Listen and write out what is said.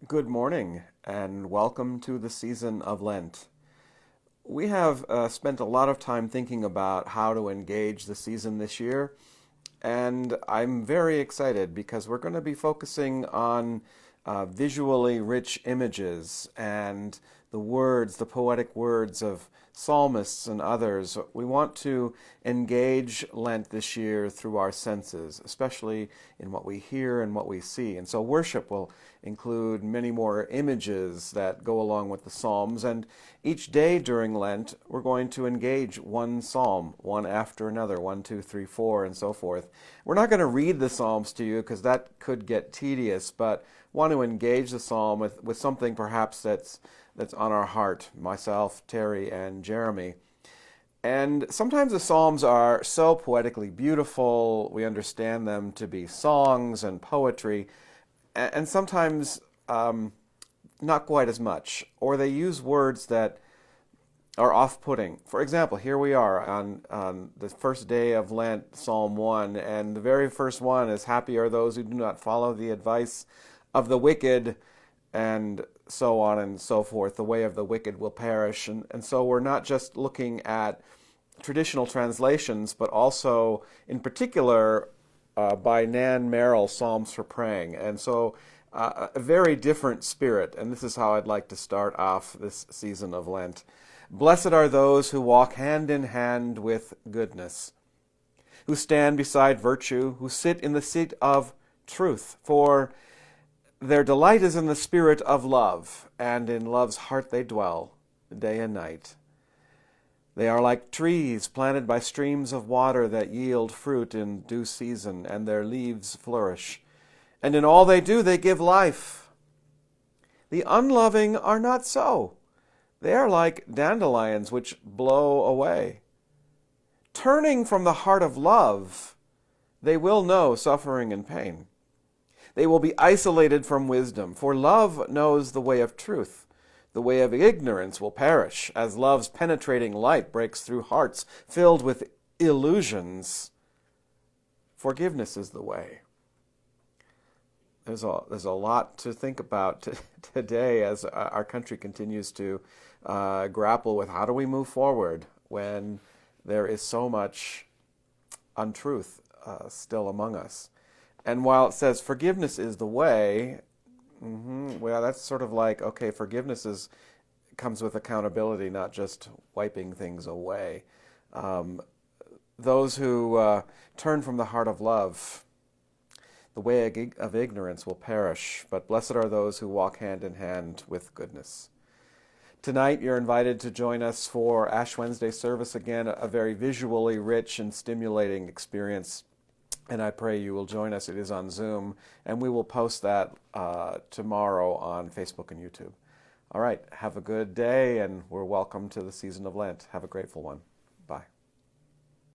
Good morning, and welcome to the season of Lent. We have spent a lot of time thinking about how to engage the season this year, and I'm very excited because we're going to be focusing on visually rich images and the words, the poetic words of psalmists and others. We want to engage Lent this year through our senses, especially in what we hear and what we see. And so worship will include many more images that go along with the Psalms. And each day during Lent, we're going to engage one psalm, one after another, 1, 2, 3, 4, and so forth. We're not going to read the Psalms to you because that could get tedious, but want to engage the psalm with something perhaps that's on our heart, myself, Terry, and Jeremy. And sometimes the Psalms are so poetically beautiful, we understand them to be songs and poetry, and sometimes not quite as much, or they use words that are off-putting. For example, here we are on the first day of Lent, Psalm 1, and the very first one is, "Happy are those who do not follow the advice of the wicked," and so on and so forth. The way of the wicked will perish. And so we're not just looking at traditional translations, but also, in particular, by Nan Merrill, Psalms for Praying. And so a very different spirit, and this is how I'd like to start off this season of Lent. "Blessed are those who walk hand in hand with goodness, who stand beside virtue, who sit in the seat of truth. For their delight is in the spirit of love, and in love's heart they dwell, day and night. They are like trees planted by streams of water that yield fruit in due season, and their leaves flourish. And in all they do, they give life. The unloving are not so. They are like dandelions which blow away. Turning from the heart of love, they will know suffering and pain. They will be isolated from wisdom, for love knows the way of truth. The way of ignorance will perish, as love's penetrating light breaks through hearts filled with illusions. Forgiveness is the way." There's a lot to think about today as our country continues to grapple with how do we move forward when there is so much untruth still among us. And while it says forgiveness is the way, well, that's sort of like, okay, forgiveness comes with accountability, not just wiping things away. Those who turn from the heart of love, the way of ignorance will perish, but blessed are those who walk hand in hand with goodness. Tonight, you're invited to join us for Ash Wednesday service again, a very visually rich and stimulating experience. And I pray you will join us. It is on Zoom, and we will post that tomorrow on Facebook and YouTube. All right, have a good day, and we're welcome to the season of Lent. Have a grateful one.